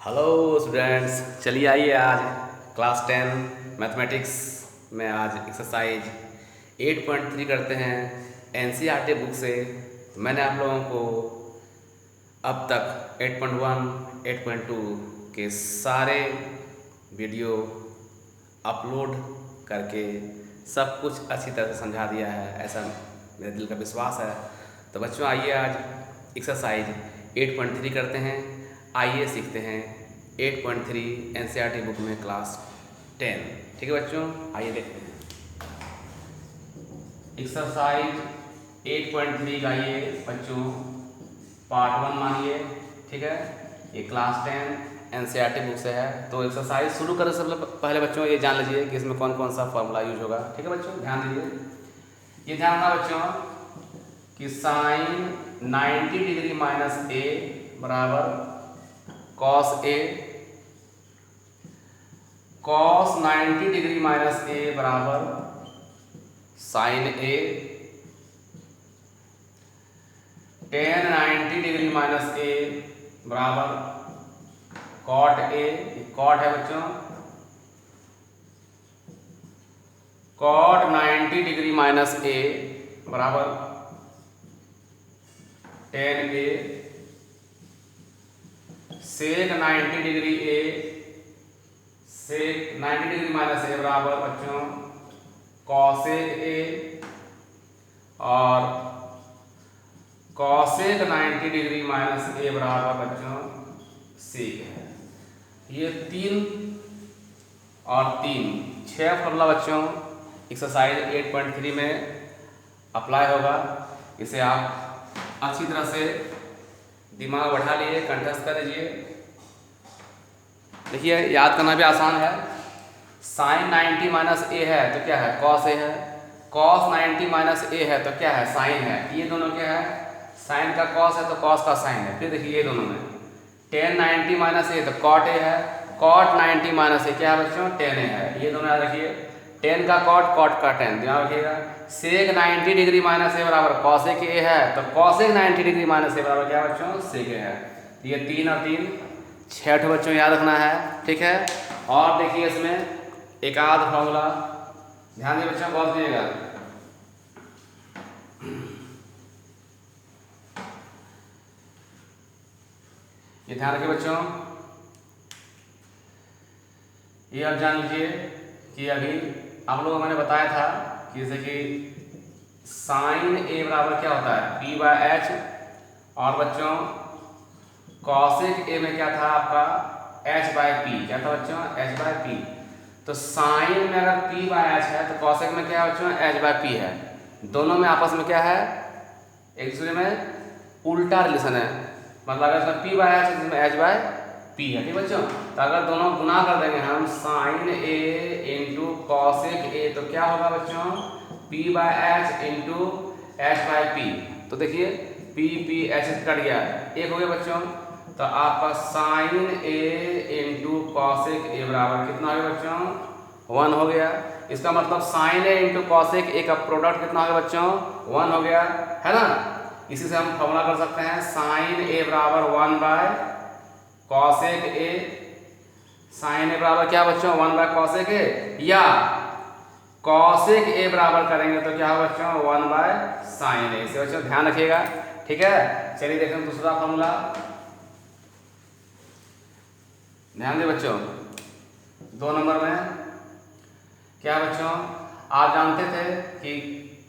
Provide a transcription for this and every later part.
Hello students, चलिए आइए आज क्लास 10 मैथमेटिक्स में आज एक्सरसाइज 8.3 करते हैं एनसीईआरटी बुक से। मैंने आप लोगों को अब तक 8.1, 8.2 के सारे वीडियो अपलोड करके सब कुछ अच्छी तरह से समझा दिया है, ऐसा मेरे दिल का विश्वास है। तो बच्चों आइए आज एक्सरसाइज 8.3 करते हैं। आइए सीखते हैं 8.3 एनसीईआरटी बुक में क्लास 10। ठीक है बच्चों, आइए देखते हैं एक्सरसाइज 8.3 का। ये बच्चों पार्ट 1 मानिए, ठीक है। ये क्लास 10 एनसीईआरटी बुक से है। तो एक्सरसाइज शुरू करने से पहले बच्चों ये जान लीजिए कि इसमें कौन कौन सा फॉर्मूला यूज होगा। ठीक है बच्चों, ध्यान दीजिए। ये ध्यान रखना बच्चों कि साइन 90 डिग्री माइनस ए बराबर cos A, cos 90 degree minus ए बराबर साइन ए, टेन 90 डिग्री माइनस ए बराबर कॉट ए। कॉट है बच्चों, कॉट 90 डिग्री माइनस ए बराबर टेन ए, सेक 90 डिग्री ए, सेक 90 डिग्री माइनस ए बराबर बच्चों कॉसेक ए, और कॉसेक 90 डिग्री माइनस ए बराबर बच्चों सेक है। ये 3 और 3 6 फॉर्मूला बच्चों एक्सरसाइज 8.3 में अप्लाई होगा। इसे आप अच्छी तरह से दिमाग बढ़ा लिए, कंठस्थ कर लीजिए। देखिए याद करना भी आसान है। साइन 90 माइनस ए है तो क्या है, कॉस ए है। कॉस 90 माइनस ए है तो क्या है, साइन है। ये दोनों क्या है, साइन का कॉस है तो कॉस का साइन है। फिर देखिए ये दोनों में टेन 90 माइनस ए तो कॉट ए है, कॉट 90 माइनस ए क्या है बच्चों, टेन ए है। ये दोनों याद रखिए, टेन का कॉट, कॉट का टेन, ध्यान रखिएगा। सेक 90 डिग्री माइनस ए बराबर कॉसेक ए है तो कॉसेक 90 डिग्री माइनस ए बराबर क्या बच्चों, सेक ए है। तो ये 3 और 3 6 बच्चों याद रखना है, ठीक है। और देखिए इसमें एक आध फॉर्मूला ध्यान दिए बच्चों, बहुत दिएगा। ये ध्यान रखिए बच्चों, ये आप जान लीजिए कि अभी आप लोगों को मैंने बताया था कि जैसे कि साइन ए बराबर क्या होता है, पी बाय एच, और बच्चों कॉसेक ए में क्या था आपका, एच बाय पी। क्या था बच्चों, एच बाय पी। तो साइन में अगर पी बाय एच है तो कॉसेक में क्या है बच्चों, एच बाय पी है। दोनों में आपस में क्या है, एक दूसरे में उल्टा रिलेशन है। मतलब अगर इसमें पी बाय एच है इसमें एच बाय पी है, ठीक बच्चों। तो अगर दोनों गुना कर देंगे हम, sine a into cosec a, तो क्या होगा बच्चों, p by h into h by p. तो देखिए पी पी एच कट गया, एक हो गया बच्चों। तो आपका sine a into cosec a बराबर कितना हो गया बच्चों, 1 हो गया। इसका मतलब sine a into cosec a का प्रोडक्ट कितना हो गया बच्चों, 1 हो गया, है ना। इसी से हम फॉर्मूला कर सकते हैं, साइन ए बराबर 1 बाय कॉसेक ए। साइन ए बराबर क्या बच्चों, 1 बाय कॉसेक ए, या कॉसेक ए बराबर करेंगे तो क्या होगा बच्चों, 1 बाय साइन ए। इसे बच्चों ध्यान रखिएगा, ठीक है। चलिए देखते हैं दूसरा फॉर्मूला, ध्यान दे बच्चों। 2 नंबर में क्या बच्चों, आप जानते थे कि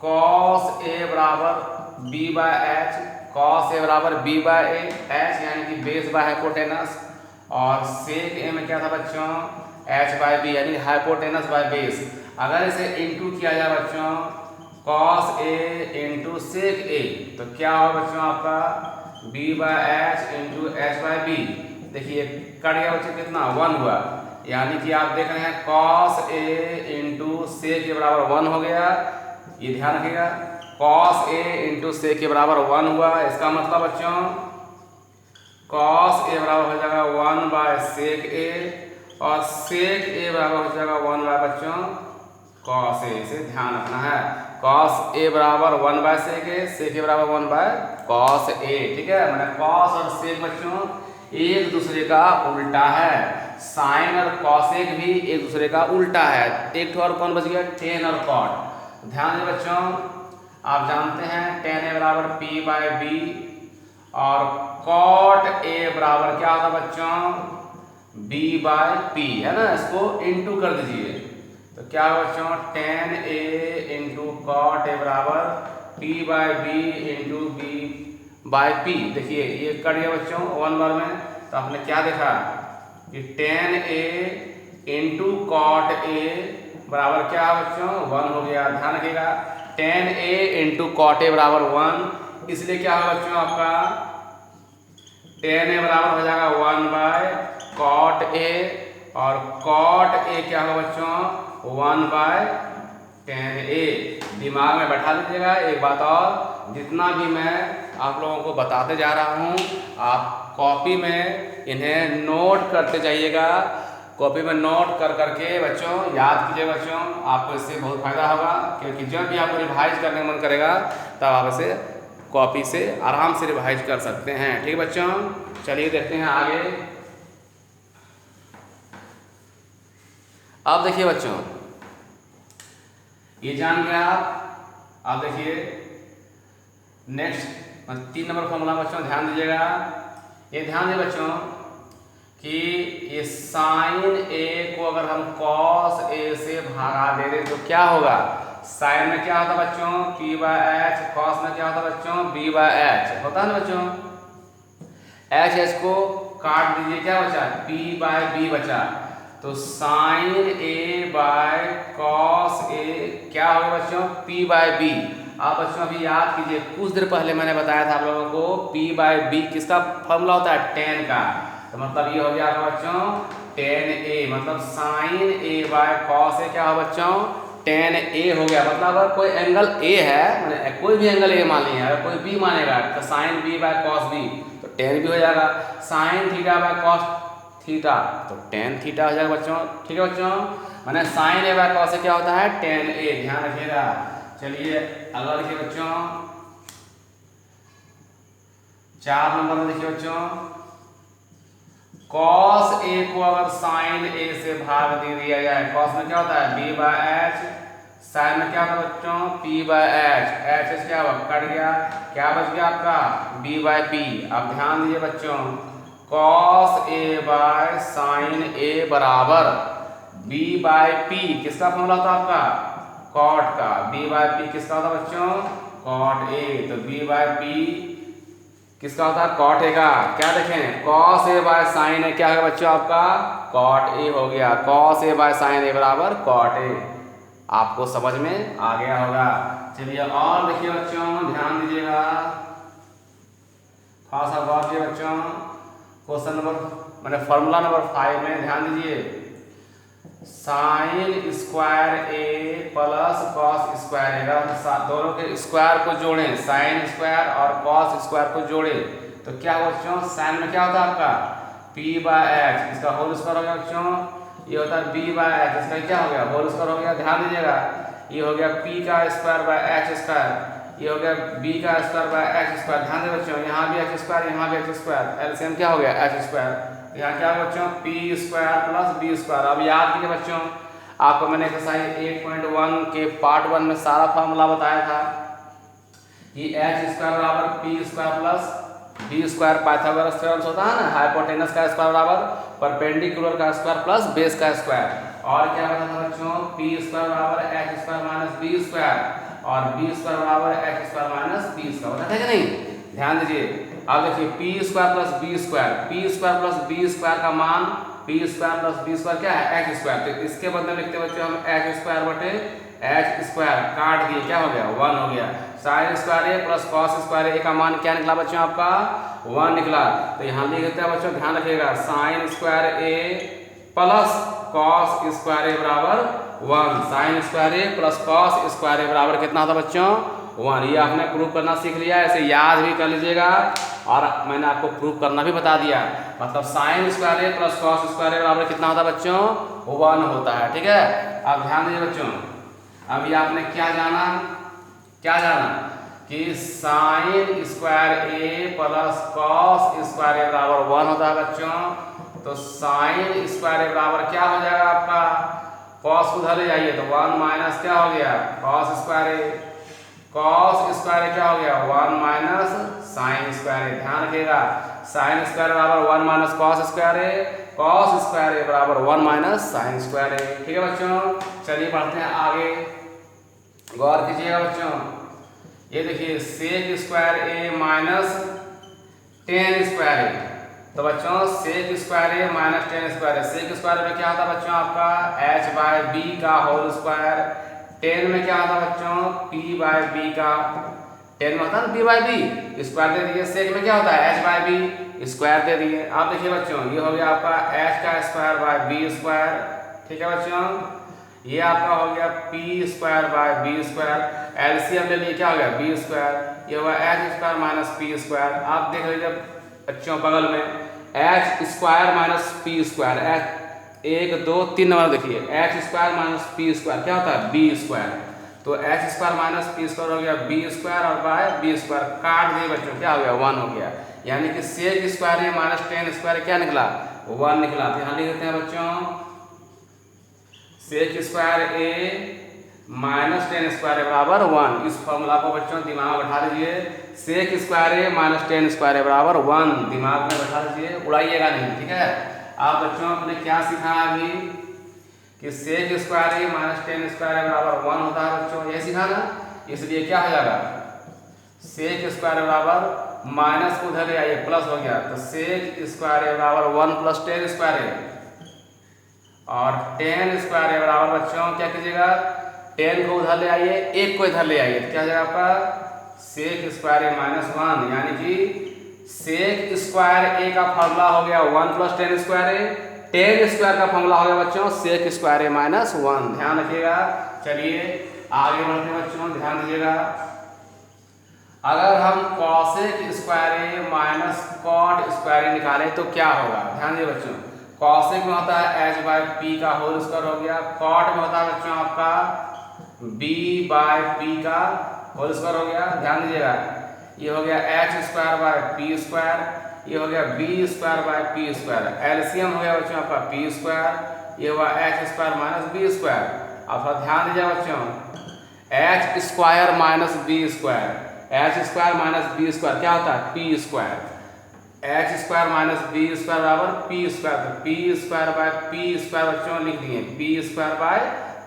कॉस ए बराबर B by H, cos A बराबर बी बाय ए एच, यानी कि बेस बाय हाइपोटेनस। और सेक ए में क्या था बच्चों, एच बाय बी, यानी हाइपोटेनस बाय बेस। अगर इसे इंटू किया जाए बच्चों, कॉस ए इंटू सेक ए, तो क्या होगा बच्चों आपका, b by h into h by b. देखिए कट गया बच्चों, कितना, 1 हुआ। यानी कि आप देख रहे हैं कॉस ए इंटू सेक के बराबर 1 हो गया। ये ध्यान रखिएगा, कॉस ए इंटू सेक के बराबर 1 हुआ। इसका मतलब बच्चों कॉस ए बराबर हो जाएगा 1 बाय सेक ए, और सेक ए बराबर हो जाएगा 1 बाय बच्चों कॉस ए। इसे ध्यान रखना है, कॉस ए बराबर 1 बाय सेक ए, सेक ए बराबर 1 बाय कॉस ए, ठीक है। मैंने कॉस और सेक बच्चों एक दूसरे का उल्टा है। साइन और कॉसेक भी एक दूसरे का उल्टा है। एक ठो और कौन बच गया, टेन और कॉट। ध्यान दें बच्चों, आप जानते हैं टेन ए बराबर पी बाय बी और कॉट ए बराबर क्या होता बच्चों, बी बाय पी, है ना। इसको इंटू कर दीजिए तो क्या होगा बच्चों, टेन ए इंटू कॉट ए बराबर P by B into B by P. देखिए ये कट गया बच्चों वन बार में, तो आपने क्या देखा कि टेन ए इंटू कॉट ए बराबर क्या है बच्चों, वन हो गया। ध्यान रखिएगा टेन ए इंटू कॉट ए बराबर वन, इसलिए क्या होगा बच्चों आपका टेन ए बराबर हो जाएगा वन बाय कॉट ए और कॉट ए क्या होगा बच्चों वन बाय टेन ए। दिमाग में बैठा लीजिएगा। एक बात और, जितना भी मैं आप लोगों को बताते जा रहा हूँ आप कॉपी में इन्हें नोट करते जाइएगा। कॉपी में नोट कर करके बच्चों याद कीजिए बच्चों, आपको इससे बहुत फायदा होगा। क्योंकि जब भी आपको रिवाइज करने का मन करेगा तब आप इसे कॉपी से आराम से रिवाइज कर सकते हैं। ठीक है बच्चों, चलिए देखते हैं आगे। अब देखिए बच्चों, ये जान गए आप। अब देखिए नेक्स्ट 3 नंबर फॉर्मूला बच्चों ध्यान दीजिएगा। ये ध्यान दें बच्चों कि ये साइन ए को अगर हम कॉस ए से भागा दे दें तो क्या होगा, साइन में क्या होता बच्चों पी बाय एच, कॉस में क्या होता बच्चों बी बाय एच होता है ना बच्चों। एच एच को काट दीजिए, क्या बचा पी बाय बी बचा, तो sign a by cos a क्या होगा बच्चों पी बाय बी। आप बच्चों अभी याद कीजिए कुछ देर पहले मैंने बताया था आप लोगों को पी बाय बी किसका फॉर्मूला होता है, टेन का। तो मतलब ये हो गया आपका बच्चों टेन ए, मतलब sine a by cos a क्या हो बच्चों टेन ए हो गया। मतलब अगर कोई एंगल ए है, मैंने कोई भी एंगल ए मान लिया, अगर कोई बी मानेगा तो sine b by cos b तो टेन भी हो जाएगा। Sine theta by cos theta तो टेन थीटा हो जाएगा बच्चों। ठीक है बच्चों, मैंने sine a by cos a क्या होता है टेन ए, ध्यान रखिएगा। चलिए अगला देखिए बच्चों 4 नंबर में देखिए बच्चों, कॉस ए को अगर साइन ए से भाग दे दिया जाए, कॉस में क्या होता है बी बाय एच, साइन में क्या होता है बच्चों p by H, H H क्या हुआ कट गया, क्या बच गया आपका बी बाय पी। अब ध्यान दीजिए बच्चों कॉस ए बाय साइन ए बराबर बी बाय पी, किसका फॉर्मूला होता है आपका कॉट का। बी बाय पी किसका होता है बच्चों कॉट ए, तो बी बाय पी किसका होता है कॉट ए का। क्या देखें कॉस ए बाय साइन ए क्या है बच्चों आपका कॉट ए हो गया। कॉस ए बाय साइन ए बराबर कॉट ए, आपको समझ में आ गया होगा। चलिए और देखिए बच्चों ध्यान दीजिएगा, थोड़ा सा गौर कीजिए बच्चों। क्वेश्चन नंबर मैंने फॉर्मूला नंबर 5 में ध्यान दीजिए, साइन स्क्वायर ए प्लस कॉस स्क्वायर ए, अगर दोनों के स्क्वायर को जोड़ें साइन स्क्वायर और कॉस स्क्वायर को जोड़ें तो क्या होगा बच्चों, साइन में क्या होता है आपका पी बाय एच, इसका होल स्क्वायर हो गया बच्चों, ये होता है बी बाय एच, इसका क्या हो गया होल स्क्वायर हो गया। ध्यान दीजिएगा ये हो गया पी का स्क्वायर बाय एच स्क्वायर, ये हो गया बी का स्क्वायर बाय एच स्क्वायर। ध्यान दें बच्चों यहाँ भी एच स्क्वायर यहाँ भी एच स्क्वायर, एलसीएम क्या हो गया एच स्क्वायर, यहाँ क्या बच्चों p square plus b square. अब याद कीजिए बच्चों आपको मैंने एक्सरसाइज 8.1 के पार्ट 1 में सारा फॉर्मूला बताया था कि एच स्क्वायर बराबर p square plus b square Pythagoras theorem होता है ना, हाइपोटेनस का स्क्वायर बराबर परपेंडिकुलर का स्क्वायर प्लस बेस का स्क्वायर। और क्या बता था बच्चों पी स्क्वायर बराबर h square minus b square और बी स्क्वायर बराबर h square minus b square, बता है कि नहीं। ध्यान दीजिए अब देखिए p square plus b square, p square plus b square का मान P square plus b square क्या है एच स्क्वायर, तो इसके बदले लिखते बच्चों हम एच स्क्वायर बटे एच स्क्वायर, काट दिए क्या हो गया 1 हो गया। साइन स्क्वायर ए प्लस कॉस स्क्वायर ए का मान क्या निकला बच्चों आपका 1 निकला। तो यहाँ लिख देते हैं बच्चों, ध्यान रखिएगा साइन स्क्वायर ए प्लस कॉस स्क्वायर ए बराबर 1, साइन स्क्वायर ए प्लस कॉस स्क्वायर ए बराबर कितना होता बच्चों 1। ये आपने प्रूव करना सीख लिया, ऐसे याद भी कर लीजिएगा और मैंने आपको प्रूव करना भी बता दिया। मतलब साइन स्क्वायर ए प्लस कॉस स्क्वायर ए बराबर कितना होता है बच्चों 1 होता है। ठीक है अब ध्यान दीजिए बच्चों, अभी आपने क्या जाना कि साइन स्क्वायर ए प्लस कॉस स्क्वायर ए बराबर 1 होता है बच्चों। तो साइन स्क्वायर ए बराबर क्या हो जाएगा आपका, कॉस को उधर ले जाइए तो 1 माइनस क्या हो गया कॉस स्क्वायर ए, कॉस स्क्वायर ए क्या हो गया 1 माइनस साइन स्क्वायर ए। ध्यान रखिएगा साइन स्क्वायर बराबर 1 माइनस कॉस स्क्वायर ए, कॉस स्क्वायर ए बराबर 1 माइनस साइन स्क्वायर ए। ठीक है बच्चों, चलिए बढ़ते हैं आगे, गौर कीजिएगा बच्चों। ये देखिए सेक स्क्वायर ए माइनस टेन स्क्वायर ए। तो बच्चों सेक स्क्वायर ए माइनस टेन स्क्वायर ए, सेक स्क्वायर में क्या होता है बच्चों आपका h बाय बी का होल स्क्वायर, टेन में क्या होता है बच्चों p बाय बी का, टेन में होता है b बाय बी, स्क्वायर दे दिए। सेक में क्या होता है h बाय बी, स्क्वायर दे दिए। अब देखिए बच्चों ये हो गया आपका h का स्क्वायर बाय बी स्क्वायर। ठीक है बच्चों, ये आपका हो गया P square by B square, LCM ले लिए क्या हो गया बी स्क्वायर, ये हुआ H square minus P square. आप देख लीजिए बच्चों बगल में H square minus P square, H 1 2 3 number देखिए H square minus P square क्या होता है बी स्क्वायर। तो H square minus P square हो गया बी स्क्वायर और बाय बी स्क्वायर काट दिए बच्चों क्या हो गया 1 हो गया, यानी कि सेक स्क्वायर है माइनस टेन स्क्वायर क्या निकला 1 निकला। तो यहाँ लिख देते हैं बच्चों सेक स्क्वायर ए माइनस टेन स्क्वायर बराबर 1। इस फॉर्मूला को बच्चों दिमाग में बैठा लीजिए, सेक स्क्वायर ए माइनस टेन स्क्वायर बराबर 1 दिमाग में बैठा लीजिए, उड़ाइएगा नहीं। ठीक है, आप बच्चों आपने क्या सीखा अभी कि सेक स्क्वायर ए माइनस टेन स्क्वायर बराबर 1 होता है बच्चों, ये सीखा ना। इसलिए क्या हो जाएगा सेक स्क्वायर बराबर माइनस को उधर ले आइए प्लस हो गया, तो सेक स्क्वायर ए बराबर 1 प्लस टेन स्क्वायर ए, और टेन स्क्वायर ए बराबर बच्चों क्या कीजिएगा 10 को उधर ले आइए 1 को इधर ले आइए, तो क्या हो जाएगा आपका सेक स्क्वायर ए माइनस 1, यानी कि सेक स्क्वायर ए का फॉर्मूला हो गया 1 प्लस टेन स्क्वायर ए, टेन स्क्वायर का फॉर्मूला हो गया बच्चों सेक स्क्वायर ए माइनस 1। ध्यान रखिएगा। चलिए आगे बढ़ते हैं बच्चों, ध्यान दीजिएगा। अगर हम कॉसेक स्क्वायर ए माइनस कॉट स्क्वायर ए निकालें तो क्या होगा, ध्यान दीजिए बच्चों। कॉसेक में होता है h बाय पी का होल स्क्वायर हो गया, कॉट में होता है बच्चों आपका b बाय पी का होल स्क्वायर हो गया। ध्यान दीजिएगा ये हो गया h square by p square, ये हो गया b square by p square, LCM हो गया बच्चों आपका p स्क्वायर, ये हुआ h square minus b square. अब थोड़ा ध्यान दीजिए बच्चों h square minus b square, h square minus b square क्या होता है p square, h square minus b square बराबर पी स्क्वायर, तो p square by p square बच्चों लिख दिए p square by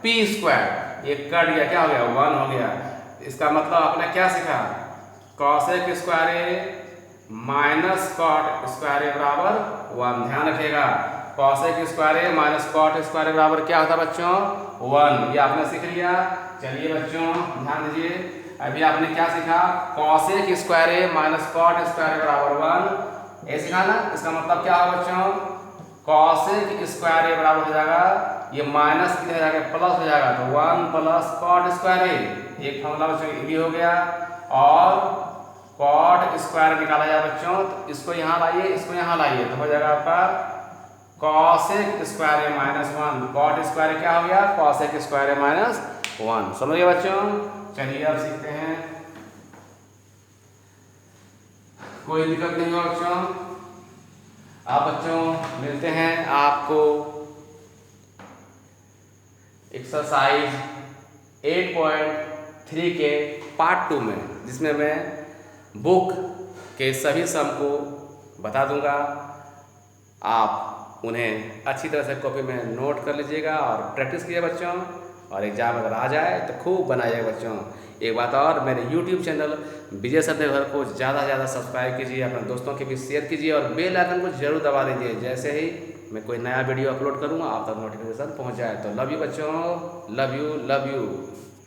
p square, ये कट गया क्या हो गया 1 हो गया। इसका मतलब आपने क्या सीखा कॉसेक स्क्वायर ए माइनस कॉट स्क्वायर ए बराबर 1। ध्यान रखिएगा कॉसेक स्क्वायर ए माइनस कॉट स्क्वायर ए बराबर क्या होता है बच्चों 1, ये आपने सीख लिया। चलिए बच्चों ध्यान दीजिए, अभी आपने क्या सीखा कॉसेक स्क्वायर ए माइनस कॉट स्क्वायर ए बराबर 1, ये सीखा ना। इसका मतलब क्या होगा बच्चों कॉसेक स्क्वायर ए बराबर हो जाएगा ये माइनस किधर जाएगा प्लस हो जाएगा, तो 1 प्लस कॉट स्क्वायर ए, एक फॉर्मूला बच्चों ये हो गया। और कॉट स्क्वायर निकाला जाए बच्चों, तो इसको यहाँ लाइए इसको यहाँ लाइए, तो हो जाएगा आपका कॉसेक स्क्वायर ए माइनस 1, कॉट स्क्वायर क्या हो गया कॉसेक स्क्वायर ए माइनस 1। समझ गए बच्चों। चलिए अब सीखते हैं, कोई दिक्कत नहीं हो बच्चों। आप बच्चों मिलते हैं आपको एक्सरसाइज 8.3 के पार्ट 2 में, जिसमें मैं बुक के सभी सम को बता दूंगा। आप उन्हें अच्छी तरह से कॉपी में नोट कर लीजिएगा और प्रैक्टिस कीजिए बच्चों, और एग्जाम अगर आ जाए तो खूब बनाइएगा बच्चों। एक बात और, मेरे YouTube चैनल विजय सत्यघर को ज़्यादा से ज़्यादा सब्सक्राइब कीजिए, अपने दोस्तों के भी शेयर कीजिए और बेल आइकन को जरूर दबा दीजिए, जैसे ही मैं कोई नया वीडियो अपलोड करूँगा आप तक नोटिफिकेशन पहुँच जाए। तो लव यू बच्चों, लव यू लव यू।